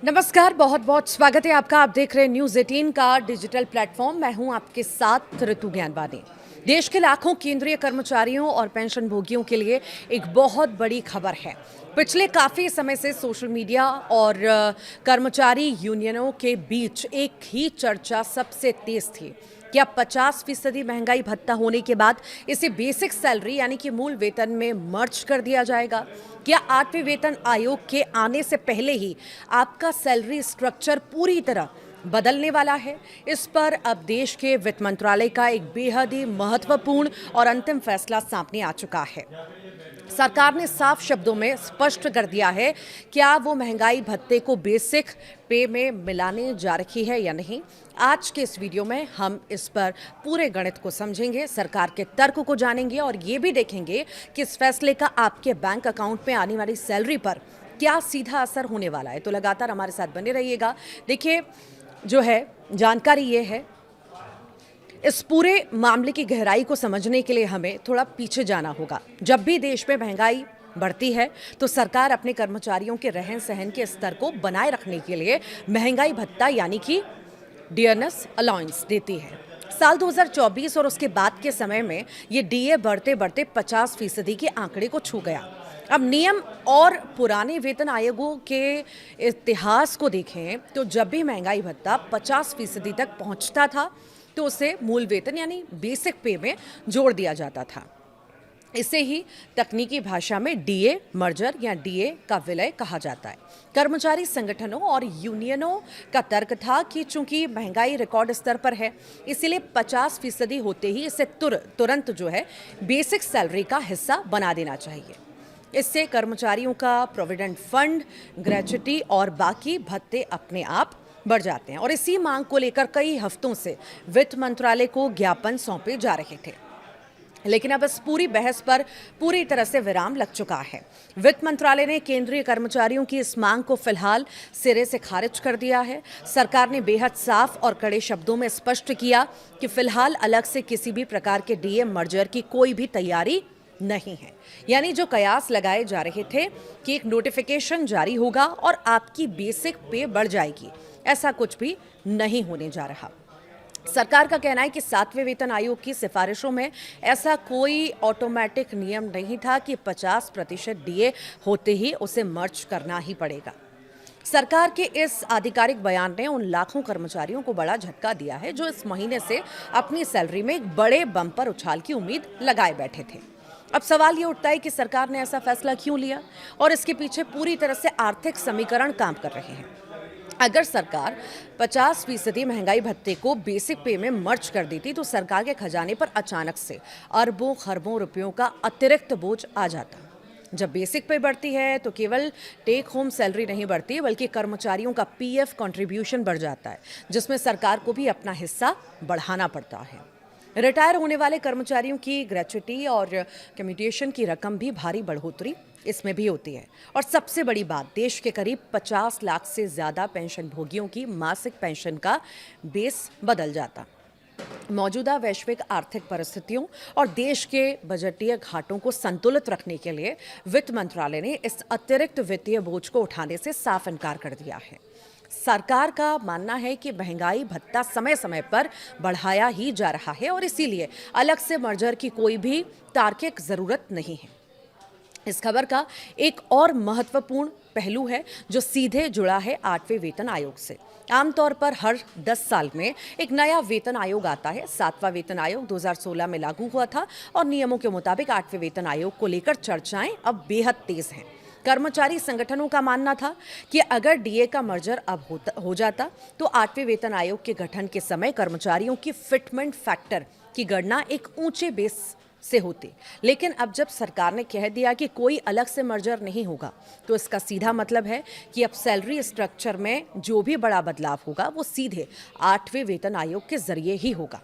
नमस्कार, बहुत बहुत स्वागत है आपका। आप देख रहे हैं न्यूज़ 18 का डिजिटल प्लेटफॉर्म। मैं हूं आपके साथ ऋतु ज्ञानवानी। देश के लाखों केंद्रीय कर्मचारियों और पेंशन भोगियों के लिए एक बहुत बड़ी खबर है। पिछले काफ़ी समय से सोशल मीडिया और कर्मचारी यूनियनों के बीच एक ही चर्चा सबसे तेज थी कि अब 50% महंगाई भत्ता होने के बाद इसे बेसिक सैलरी यानी कि मूल वेतन में मर्ज कर दिया जाएगा। क्या 8वें वेतन आयोग के आने से पहले ही आपका सैलरी स्ट्रक्चर पूरी तरह बदलने वाला है? इस पर अब देश के वित्त मंत्रालय का एक बेहद ही महत्वपूर्ण और अंतिम फैसला सामने आ चुका है। सरकार ने साफ शब्दों में स्पष्ट कर दिया है क्या वो महंगाई भत्ते को बेसिक पे में मिलाने जा रही है या नहीं। आज के इस वीडियो में हम इस पर पूरे गणित को समझेंगे, सरकार के तर्क को जानेंगे और ये भी देखेंगे कि इस फैसले का आपके बैंक अकाउंट में आने वाली सैलरी पर क्या सीधा असर होने वाला है। तो लगातार हमारे साथ बने रहिएगा। देखिए, जो है जानकारी ये है, इस पूरे मामले की गहराई को समझने के लिए हमें थोड़ा पीछे जाना होगा। जब भी देश में महंगाई बढ़ती है तो सरकार अपने कर्मचारियों के रहन सहन के स्तर को बनाए रखने के लिए महंगाई भत्ता यानी कि डियरनेस अलाउंस देती है। साल 2024 और उसके बाद के समय में ये डीए बढ़ते बढ़ते 50% के आंकड़े को छू गया। अब नियम और पुराने वेतन आयोगों के इतिहास को देखें तो जब भी महंगाई भत्ता 50% तक पहुंचता था तो उसे मूल वेतन यानी बेसिक पे में जोड़ दिया जाता था। इसे ही तकनीकी भाषा में डीए मर्जर या डीए का विलय कहा जाता है। कर्मचारी संगठनों और यूनियनों का तर्क था कि चूंकि महंगाई रिकॉर्ड स्तर पर है, इसीलिए 50% होते ही इसे तुरंत जो है बेसिक सैलरी का हिस्सा बना देना चाहिए। इससे कर्मचारियों का प्रोविडेंट फंड, ग्रेच्युटी और बाकी भत्ते अपने आप बढ़ जाते हैं। और इसी मांग को लेकर कई हफ्तों से वित्त मंत्रालय को ज्ञापन सौंपे जा रहे थे, लेकिन अब इस पूरी बहस पर पूरी तरह से विराम लग चुका है। वित्त मंत्रालय ने केंद्रीय कर्मचारियों की इस मांग को फिलहाल सिरे से खारिज कर दिया है। सरकार ने बेहद साफ और कड़े शब्दों में स्पष्ट किया कि फिलहाल अलग से किसी भी प्रकार के डीए मर्जर की कोई भी तैयारी नहीं है। यानी जो कयास लगाए जा रहे थे कि एक नोटिफिकेशन जारी होगा और आपकी बेसिक पे बढ़ जाएगी, ऐसा कुछ भी नहीं होने जा रहा। सरकार का कहना है कि 7वें वेतन आयोग की सिफारिशों में ऐसा कोई ऑटोमेटिक नियम नहीं था कि 50% डीए होते ही उसे मर्ज करना ही पड़ेगा। सरकार के इस आधिकारिक बयान ने उन लाखों कर्मचारियों को बड़ा झटका दिया है जो इस महीने से अपनी सैलरी में एक बड़े बम्पर उछाल की उम्मीद लगाए बैठे थे। अब सवाल ये उठता है कि सरकार ने ऐसा फैसला क्यों लिया और इसके पीछे पूरी तरह से आर्थिक समीकरण काम कर रहे हैं। अगर सरकार 50% महंगाई भत्ते को बेसिक पे में मर्ज कर देती तो सरकार के खजाने पर अचानक से अरबों खरबों रुपयों का अतिरिक्त बोझ आ जाता। जब बेसिक पे बढ़ती है तो केवल टेक होम सैलरी नहीं बढ़ती बल्कि कर्मचारियों का पीएफ कंट्रीब्यूशन बढ़ जाता है, जिसमें सरकार को भी अपना हिस्सा बढ़ाना पड़ता है। रिटायर होने वाले कर्मचारियों की ग्रेच्युटी और कम्यूटेशन की रकम भी भारी बढ़ोतरी इसमें भी होती है। और सबसे बड़ी बात, देश के करीब 50 लाख से ज़्यादा पेंशन भोगियों की मासिक पेंशन का बेस बदल जाता। मौजूदा वैश्विक आर्थिक परिस्थितियों और देश के बजटीय घाटों को संतुलित रखने के लिए वित्त मंत्रालय ने इस अतिरिक्त वित्तीय बोझ को उठाने से साफ इनकार कर दिया है। सरकार का मानना है कि महंगाई भत्ता समय समय पर बढ़ाया ही जा रहा है और इसीलिए अलग से मर्जर की कोई भी तार्किक जरूरत नहीं है। इस खबर का एक और महत्वपूर्ण पहलू है जो सीधे जुड़ा है 8वें वेतन आयोग से। आमतौर पर हर 10 साल में एक नया वेतन आयोग आता है। 7वां वेतन आयोग 2016 में लागू हुआ था और नियमों के मुताबिक 8वें वेतन आयोग को लेकर चर्चाएं अब बेहद तेज हैं। कर्मचारी संगठनों का मानना था कि अगर डीए का मर्जर अब हो जाता तो 8वें वेतन आयोग के गठन के समय कर्मचारियों की फिटमेंट फैक्टर की गणना एक ऊंचे बेस से होती। लेकिन अब जब सरकार ने कह दिया कि कोई अलग से मर्जर नहीं होगा तो इसका सीधा मतलब है कि अब सैलरी स्ट्रक्चर में जो भी बड़ा बदलाव होगा वो सीधे 8वें वेतन आयोग के जरिए ही होगा।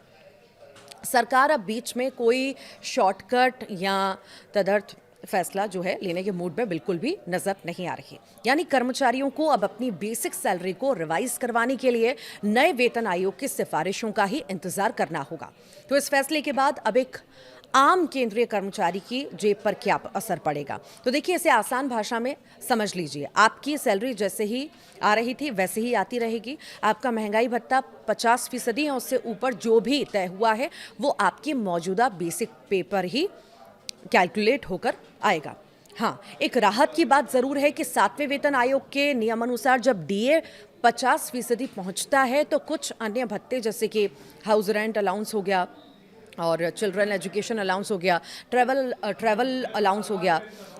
सरकार अब बीच में कोई शॉर्टकट या तदर्थ फैसला जो है लेने के मूड में बिल्कुल भी नजर नहीं आ रही। यानी कर्मचारियों को अब अपनी बेसिक सैलरी को रिवाइज करवाने के लिए नए वेतन आयोग की सिफारिशों का ही इंतजार करना होगा। तो इस फैसले के बाद अब एक आम केंद्रीय कर्मचारी की जेब पर क्या असर पड़ेगा। तो देखिए, इसे आसान भाषा में समझ लीजिए। आपकी सैलरी जैसे ही आ रही थी वैसे ही आती रहेगी। आपका महंगाई भत्ता 50% या उससे ऊपर जो भी तय हुआ है वो आपकी मौजूदा बेसिक पे पर ही कैलकुलेट होकर आएगा। हाँ, एक राहत की बात ज़रूर है कि 7वें वेतन आयोग के नियमानुसार जब डीए 50% पहुंचता है तो कुछ अन्य भत्ते जैसे कि हाउस रेंट अलाउंस हो गया और चिल्ड्रन एजुकेशन अलाउंस हो गया, ट्रैवल अलाउंस हो गया,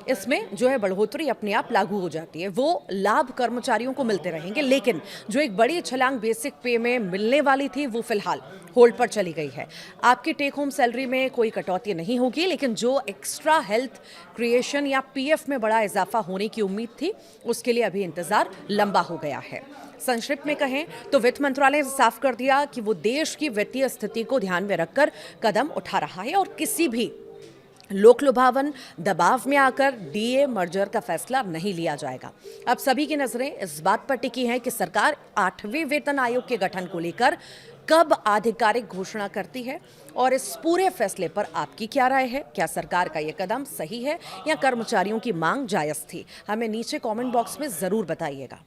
इसमें जो है बढ़ोतरी अपने आप लागू हो जाती है। वो लाभ कर्मचारियों को मिलते रहेंगे, लेकिन जो एक बड़ी छलांग बेसिक पे में मिलने वाली थी वो फिलहाल होल्ड पर चली गई है। आपकी टेक होम सैलरी में कोई कटौती नहीं होगी, लेकिन जो एक्स्ट्रा हेल्थ क्रिएशन या पीएफ में बड़ा इजाफा होने की उम्मीद थी उसके लिए अभी इंतजार लंबा हो गया है। संक्षिप्त में कहें तो वित्त मंत्रालय ने साफ कर दिया कि वो देश की वित्तीय स्थिति को ध्यान में रखकर कदम उठा रहा है और किसी भी लोक लुभावन दबाव में आकर डीए मर्जर का फैसला नहीं लिया जाएगा। अब सभी की नजरें इस बात पर टिकी हैं कि सरकार 8वें वेतन आयोग के गठन को लेकर कब आधिकारिक घोषणा करती है और इस पूरे फैसले पर आपकी क्या राय है। क्या सरकार का यह कदम सही है या कर्मचारियों की मांग जायज थी? हमें नीचे कमेंट बॉक्स में जरूर बताइएगा।